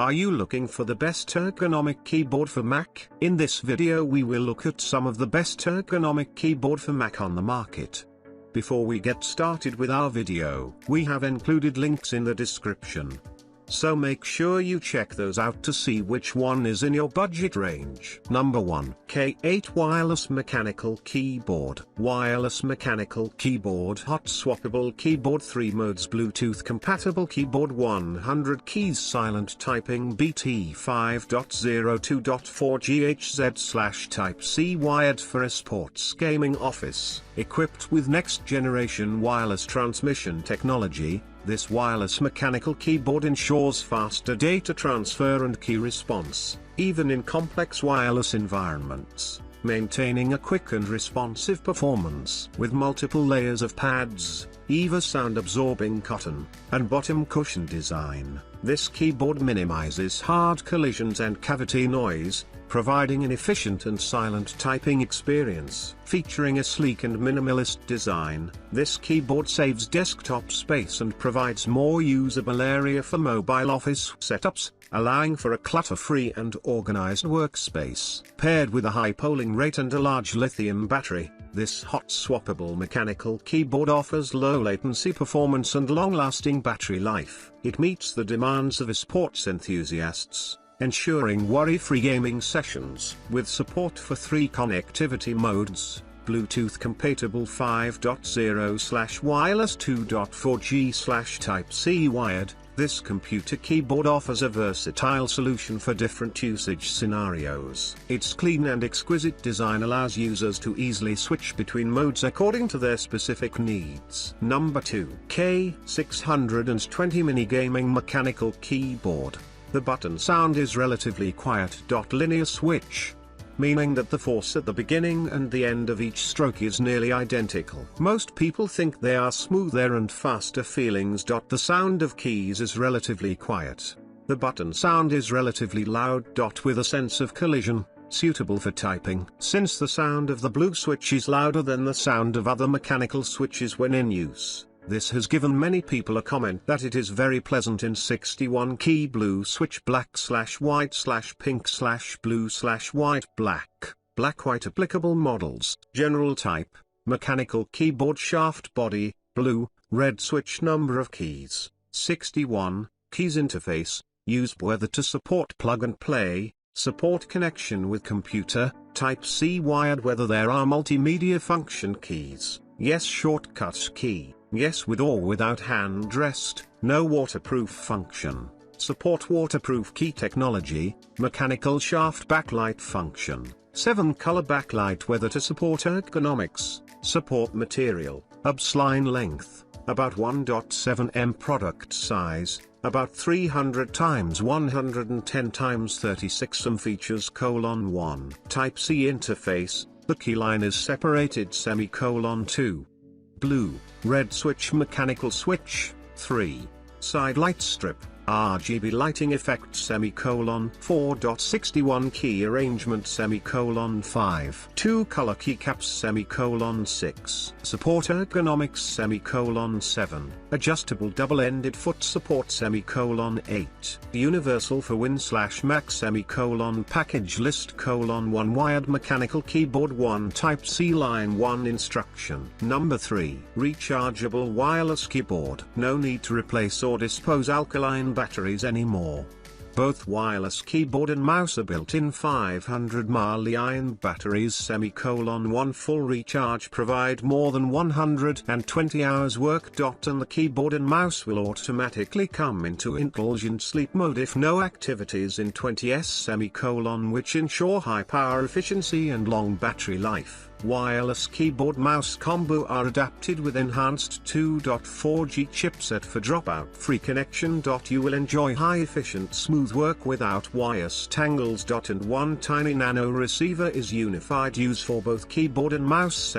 Are you looking for the best ergonomic keyboard for Mac? In this video we will look at some of the best ergonomic keyboard for Mac on the market. Before we get started with our video, we have included links in the description. So make sure you check those out to see which one is in your budget range. Number 1. K8 Wireless Mechanical Keyboard. Wireless Mechanical Keyboard. Hot Swappable Keyboard. 3 modes. Bluetooth Compatible Keyboard. 100 keys. Silent Typing. BT 5.02.4 GHz/Type-C. Wired for a sports gaming office. Equipped with next generation wireless transmission technology, this wireless mechanical keyboard ensures faster data transfer and key response, even in complex wireless environments, maintaining a quick and responsive performance. With multiple layers of pads, EVA sound-absorbing cotton, and bottom cushion design, this keyboard minimizes hard collisions and cavity noise, providing an efficient and silent typing experience. Featuring a sleek and minimalist design, this keyboard saves desktop space and provides more usable area for mobile office setups, allowing for a clutter-free and organized workspace. Paired with a high polling rate and a large lithium battery, this hot swappable mechanical keyboard offers low latency performance and long-lasting battery life. It meets the demands of sports enthusiasts, ensuring worry-free gaming sessions. With support for 3 connectivity modes, Bluetooth compatible 5.0/wireless 2.4G/Type-C wired, this computer keyboard offers a versatile solution for different usage scenarios. Its clean and exquisite design allows users to easily switch between modes according to their specific needs. Number 2. K620 Mini Gaming Mechanical Keyboard. The button sound is relatively quiet. Linear switch, meaning that the force at the beginning and the end of each stroke is nearly identical. Most people think they are smoother and faster feelings. The sound of keys is relatively quiet. The button sound is relatively loud. With a sense of collision, suitable for typing. Since the sound of the blue switch is louder than the sound of other mechanical switches when in use, this has given many people a comment that it is very pleasant in 61 key blue switch black/white/pink/blue/white black/white applicable models. General type, mechanical keyboard shaft body, blue, red switch number of keys, 61, keys interface, used whether to support plug and play, support connection with computer, Type-C wired whether there are multimedia function keys, yes shortcut key. Yes with or without hand rest, no waterproof function, support waterproof key technology, mechanical shaft backlight function, 7 color backlight whether to support ergonomics, support material, upsline length, about 1.7 m product size, about 300 x 110 x 36 Some features: 1. Type-C interface, the keyline is separated 2. Blue, red switch mechanical switch, 3. Side light strip, RGB lighting effect 4.61 key arrangement 5. 2 color keycaps 6. Support ergonomics 7. Adjustable double-ended foot support 8. Universal for Win/Mac package list 1 wired mechanical keyboard 1 Type-C line 1 instruction. Number 3. Rechargeable wireless keyboard. No need to replace or dispose alkaline batteries anymore. Both wireless keyboard and mouse are built in 500 mAh batteries. 1 full recharge provide more than 120 hours work. And the keyboard and mouse will automatically come into indulgent sleep mode if no activities in 20s. Which ensure high power efficiency and long battery life. Wireless keyboard mouse combo are adapted with enhanced 2.4G chipset for dropout-free connection. You will enjoy high-efficient smooth work without wires tangles. And one tiny nano receiver is unified use for both keyboard and mouse.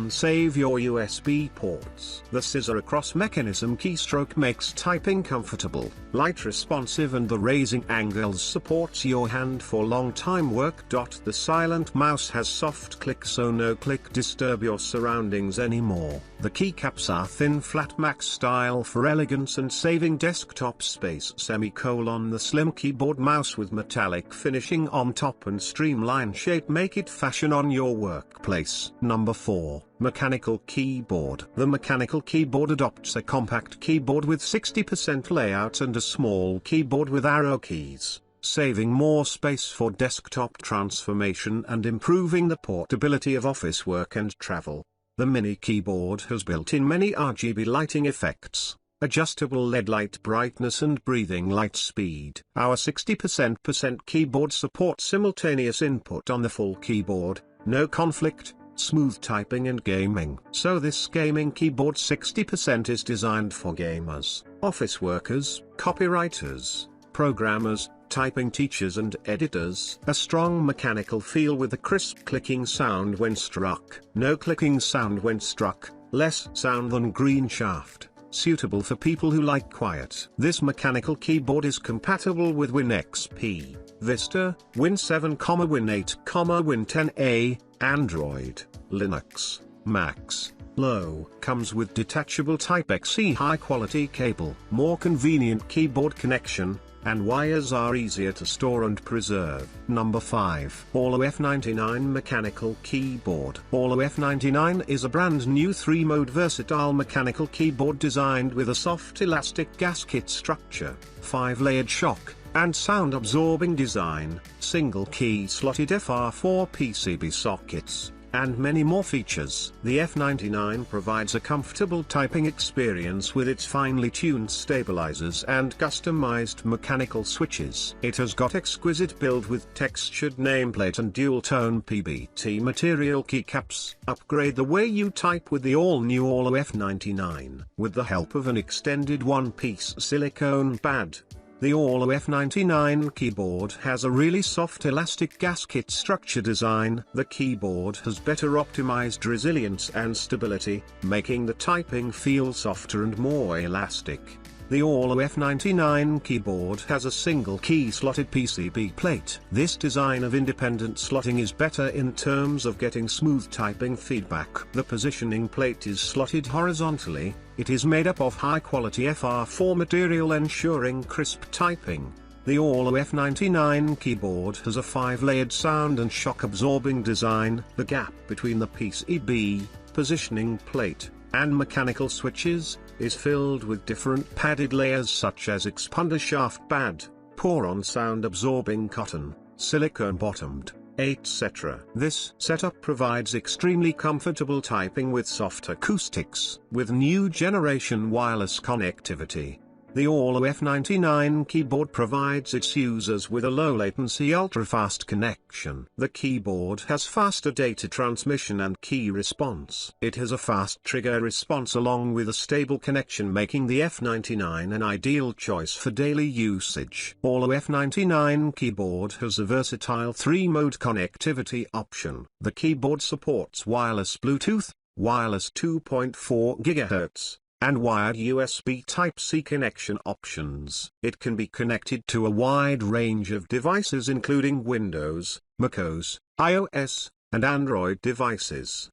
Save your USB ports. The scissor across mechanism keystroke makes typing comfortable, light responsive, and the raising angles supports your hand for long time work. The silent mouse has soft click so so no click disturb your surroundings anymore. The keycaps are thin flat Mac style for elegance and saving desktop space. The slim keyboard mouse with metallic finishing on top and streamline shape make it fashion on your workplace. Number 4. Mechanical keyboard. The mechanical keyboard adopts a compact keyboard with 60% layout and a small keyboard with arrow keys, saving more space for desktop transformation and improving the portability of office work and travel. The mini keyboard has built-in many RGB lighting effects, adjustable LED light brightness and breathing light speed. Our 60% keyboard supports simultaneous input on the full keyboard, no conflict, smooth typing and gaming. So this gaming keyboard 60% is designed for gamers, office workers, copywriters, programmers, typing teachers and editors. A strong mechanical feel with a crisp clicking sound when struck. No clicking sound when struck, less sound than green shaft. Suitable for people who like quiet. This mechanical keyboard is compatible with Win XP, Vista, Win 7, Win 8, Win 10A, Android, Linux, Macs. Low. Comes with detachable Type-C high-quality cable. More convenient keyboard connection, and wires are easier to store and preserve. Number 5. AULA F99 Mechanical Keyboard. AULA F99 is a brand new 3-mode versatile mechanical keyboard designed with a soft elastic gasket structure, 5-layered shock, and sound-absorbing design, single-key slotted FR4 PCB sockets, and many more features. The F99 provides a comfortable typing experience with its finely tuned stabilizers and customized mechanical switches. It has got exquisite build with textured nameplate and dual-tone PBT material keycaps. Upgrade the way you type with the all-new AULA F99. With the help of an extended one-piece silicone pad, the AULA F99 keyboard has a really soft elastic gasket structure design. The keyboard has better optimized resilience and stability, making the typing feel softer and more elastic. The AULA F99 keyboard has a single key slotted PCB plate. This design of independent slotting is better in terms of getting smooth typing feedback. The positioning plate is slotted horizontally. It is made up of high-quality FR4 material ensuring crisp typing. The AULA F99 keyboard has a 5-layered sound and shock-absorbing design. The gap between the PCB, positioning plate, and mechanical switches is filled with different padded layers such as expander shaft pad, pour-on sound-absorbing cotton, silicone-bottomed, etc. This setup provides extremely comfortable typing with soft acoustics. With new generation wireless connectivity, the AULA F99 keyboard provides its users with a low-latency ultra-fast connection. The keyboard has faster data transmission and key response. It has a fast trigger response along with a stable connection, making the F99 an ideal choice for daily usage. AULA F99 keyboard has a versatile 3-mode connectivity option. The keyboard supports wireless Bluetooth, wireless 2.4 GHz, and wired USB Type-C connection options. It can be connected to a wide range of devices including Windows, macOS, iOS, and Android devices.